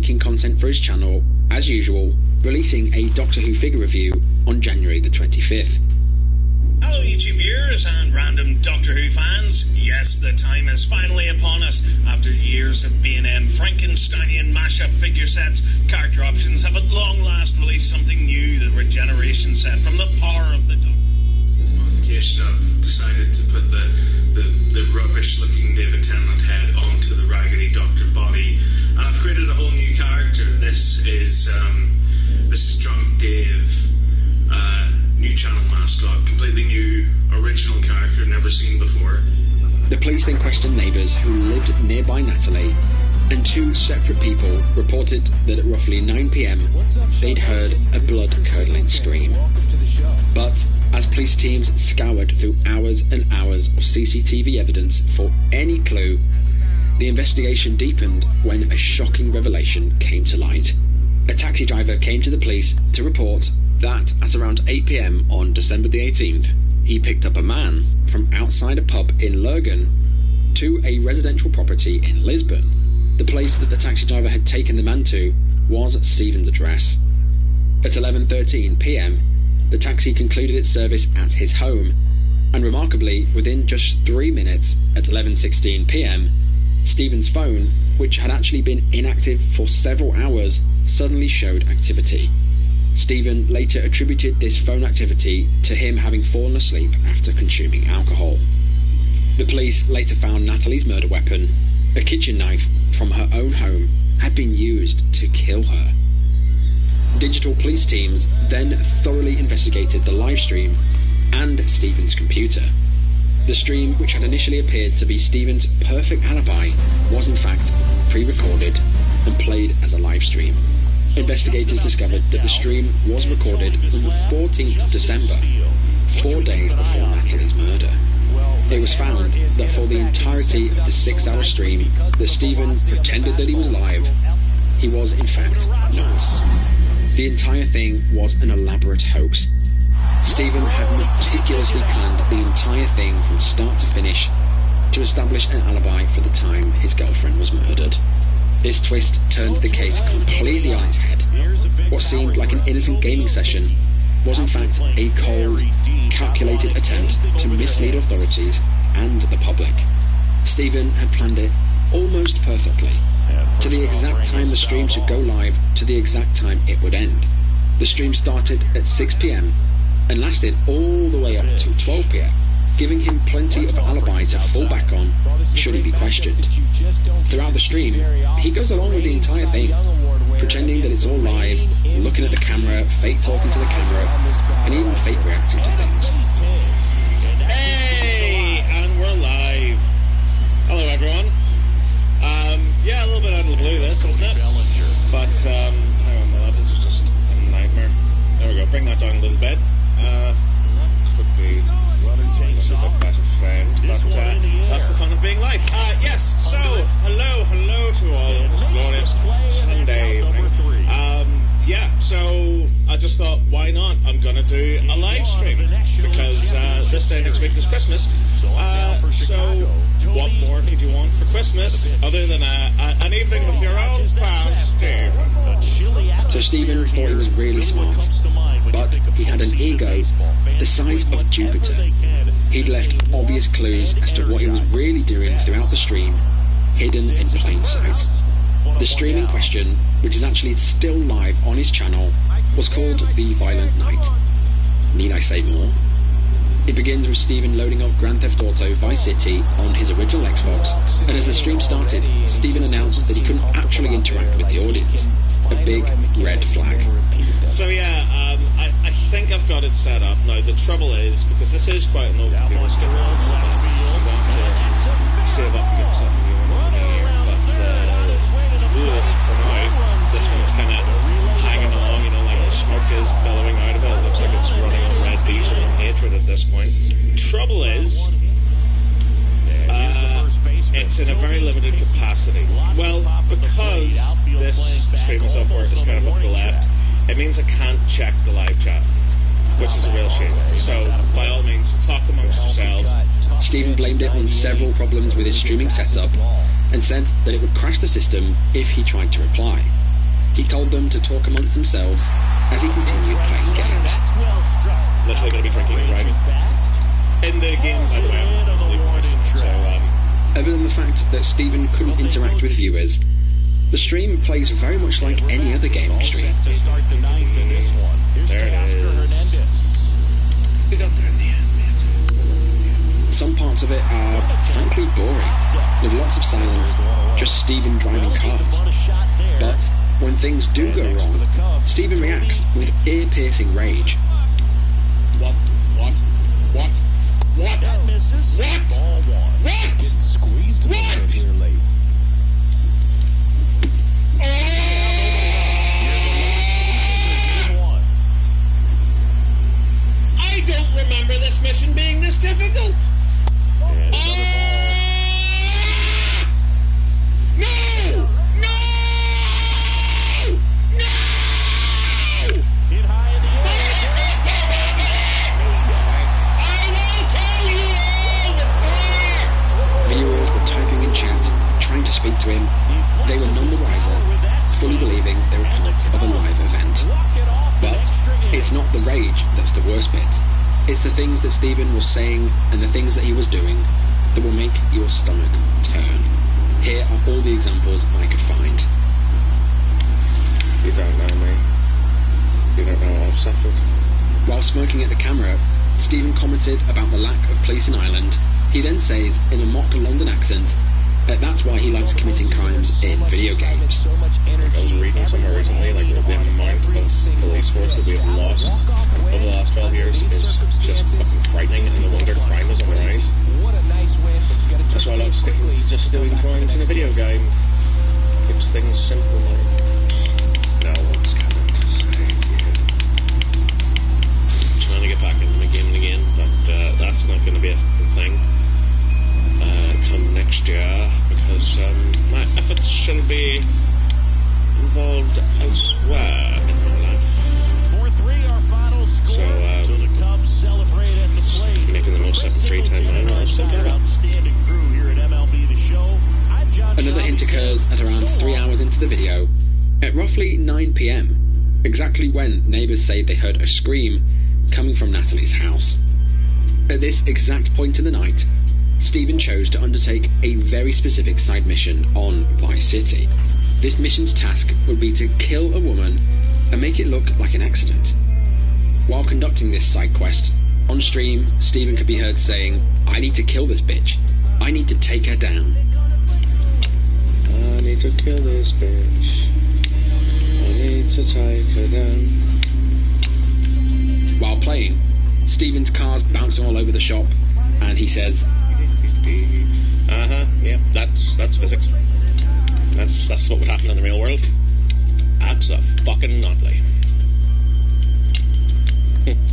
making content for his channel, as usual, releasing a Doctor Who figure review on January the 25th. Hello YouTube viewers and random Doctor Who fans. Yes, the time is finally upon us. After years of B&M Frankensteinian mashup figure sets, Character Options have at long last released something new, the Regeneration set from the power of the Doctor. Modification, I've decided to put the rubbish looking David Tennant head onto the raggedy Doctor body, and I've created a whole new character. This is Drunk Dave, new channel mascot, completely new, original character, never seen before. The police then questioned neighbours who lived nearby Natalie, and two separate people reported that at roughly 9 p.m. they'd heard a blood-curdling scream. But as police teams scoured through hours and hours of CCTV evidence for any clue, the investigation deepened when a shocking revelation came to light. A taxi driver came to the police to report that at around 8 p.m. on December the 18th, he picked up a man from outside a pub in Lurgan to a residential property in Lisbon. The place that the taxi driver had taken the man to was Stephen's address. At 11:13 p.m, the taxi concluded its service at his home, and remarkably, within just 3 minutes, at 11:16 p.m, Stephen's phone, which had actually been inactive for several hours, suddenly showed activity. Stephen later attributed this phone activity to him having fallen asleep after consuming alcohol. The police later found Natalie's murder weapon, a kitchen knife from her own home, had been used to kill her. Digital police teams then thoroughly investigated the live stream and Stephen's computer. The stream, which had initially appeared to be Stephen's perfect alibi, was in fact pre-recorded and played as a live stream. Investigators discovered that the stream was recorded on the 14th of December, 4 days before Natalie's murder. It was found that for the entirety of the 6-hour stream that Stephen pretended that he was live, he was in fact not. The entire thing was an elaborate hoax. Stephen had meticulously planned the entire thing from start to finish to establish an alibi for the time his girlfriend was murdered. This twist turned the case completely on its head. What seemed like an innocent gaming session was in fact a cold, calculated attempt to mislead authorities and the public. Stephen had planned it almost perfectly, to the exact time the stream should go live, to the exact time it would end. The stream started at 6 p.m. and lasted all the way up to 12 p.m, giving him plenty of alibi to fall back on should he be questioned. Throughout the stream, he goes along with the entire thing, pretending that it's all live, looking at the camera, fake talking to the camera, and even fake reacting to things. Hey, and we're live. Hello everyone. Yeah, a little bit out of the blue this, isn't it? But, hang on, my love, this is just a nightmare. There we go, bring that down a little bit. Could be a bit better friend, but that's the fun of being live. Yes, so, hello to all on this glorious Sunday evening. Yeah, so I just thought, why not? I'm going to do a live stream, because this day next week is Christmas. So, what more could you want for Christmas other than an evening with your old pal, Steve? So Stephen thought he was really smart, but he had an ego the size of Jupiter. He'd left obvious clues as to what he was really doing throughout the stream, hidden in plain sight. The stream in question, which is actually still live on his channel, was called The Violent Night. Need I say more? It begins with Stephen loading up Grand Theft Auto Vice City on his original Xbox, and as the stream started, Stephen announced that he couldn't actually interact with the audience. A big red flag. So yeah, I think I've got it set up. Now the trouble is, because this is quite an old computer stick, I'm going to save up and get myself a new one here, but for now, this one's kind of hanging along, you know, like the smoke is billowing out of it. It looks like it's running on red diesel and hatred at this point. Trouble is, it's in a very limited capacity. Well, because this streaming software is kind of up the left, it means I can't check the live chat, which is a real shame. So, by all means, talk amongst yourselves. Stephen blamed it on several problems with his streaming setup and said that it would crash the system if he tried to reply. He told them to talk amongst themselves as he continued playing games. Literally going to be drinking and driving. In the game, by the way, other than the fact that Stephen couldn't interact with viewers, the stream plays very much like any other gaming stream. To start the ninth in this one. Here's Teoscar Hernandez. We got there in the end, mate. Some parts of it are frankly boring, with lots of silence, just Stephen driving cars. But when things do go wrong, Stephen reacts with ear-piercing rage. What? That misses. What? Ball one. What? Getting squeezed a little bit here late. I don't remember this mission being this difficult. No! Hit high in the air. Viewers were typing in chat, trying to speak to him. They were none the wiser, fully believing they were part of a live event. But it's not the rage that's the worst bit. It's the things that Stephen was saying and the things that he was doing that will make your stomach turn. Here are all the examples I could find. You don't know me. You don't know what I've suffered. While smirking at the camera, Stephen commented about the lack of police in Ireland. He then says, in a mock London accent, that that's why he likes committing crimes in video games. I was reading somewhere recently, like the amount of police force that we have lost over the last 12 years is just fucking frightening, and the wonder crime is on the rise. That's why I love sticking to just doing crimes in a video game. Keeps things simple, like. Now what's coming to save you? Trying to get back into the game again, but that's not going to be a thing come next year, because my efforts shall be involved elsewhere in my life. 4-3 our final score. So the Cubs celebrate at the plate. Making the most of free time now. Outstanding crew here at MLB The Show. Another hint occurs at around 3 hours into the video, at roughly 9 p.m, exactly when neighbours say they heard a scream coming from Natalie's house. At this exact point in the night, Stephen chose to undertake a very specific side mission on Vice City. This mission's task would be to kill a woman and make it look like an accident. While conducting this side quest, on stream, Stephen could be heard saying, "I need to kill this bitch. I need to take her down. I need to kill this bitch. I need to take her down." While playing, Stephen's car's bouncing all over the shop, and he says, Yeah, that's physics. That's what would happen in the real world. Abso-fucking-notly.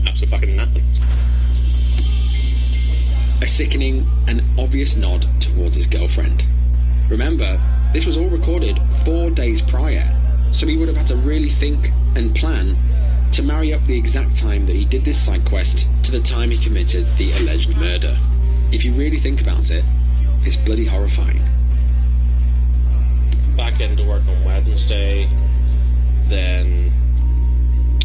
Abso-fucking-notly. a sickening and obvious nod towards his girlfriend. Remember, this was all recorded 4 days prior, so he would have had to really think and plan to marry up the exact time that he did this side quest to the time he committed the alleged murder. If you really think about it, it's bloody horrifying. Back into work on Wednesday, then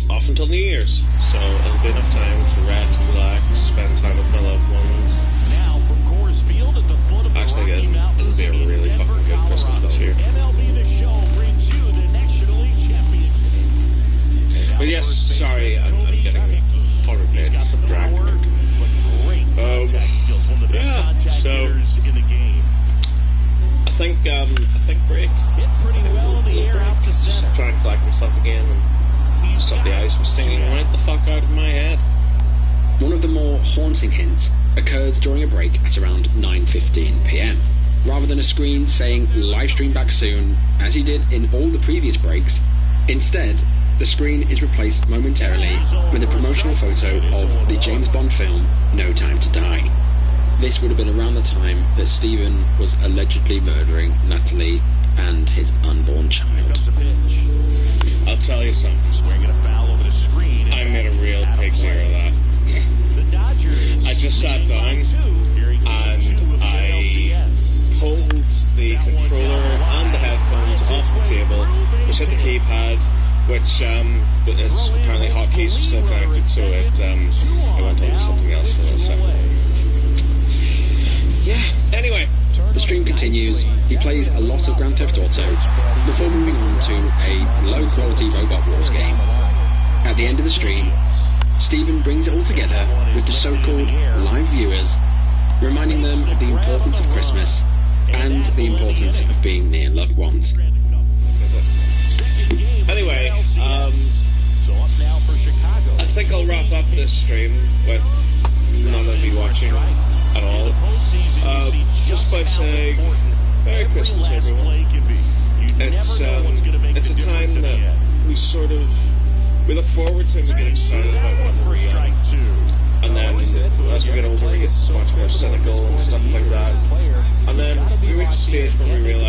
off until New Year's, so it'll be enough time to rest, relax, spend time with my loved ones. Now from Coors Field at the foot of the Actually, Rocky Mountains, it'll be a really fucking good Christmas this year. MLB The Show brings you the National League Championship. But yes, sorry, I'm getting horribly distracted. Skills, one of the best contact hitters in the game. I think break. Hit pretty well in the air out to center. Try and collect myself again and stop the ice from stinging right the fuck out of my head. One of the more haunting hints occurs during a break at around 9:15 p.m. Rather than a screen saying live stream back soon, as he did in all the previous breaks, instead, the screen is replaced momentarily with a promotional photo of the James Bond film No Time to Die. This would have been around the time that Stephen was allegedly murdering Natalie and his unborn child. I'll tell you something. Swinging a foul over the screen. I made a real pig zero of that. The Dodgers. I just sat down and I pulled the controller and the headphones off the table, just hit the keypad, which is apparently hotkeys are still connected, so it went on to something else for a second. Yeah, anyway. The stream continues. He plays a lot of Grand Theft Auto before moving on to a low-quality Robot Wars game. At the end of the stream, Stephen brings it all together with the so-called live viewers, reminding them of the importance of Christmas and the importance of being near loved ones. Anyway, I think I'll wrap up this stream with none of you watching at all. Just by saying, Merry Christmas, everyone. It's a time that we look forward to and we get excited about when we're young. And then as we get older, we get much more cynical and stuff like that. And then we reach a stage where we realize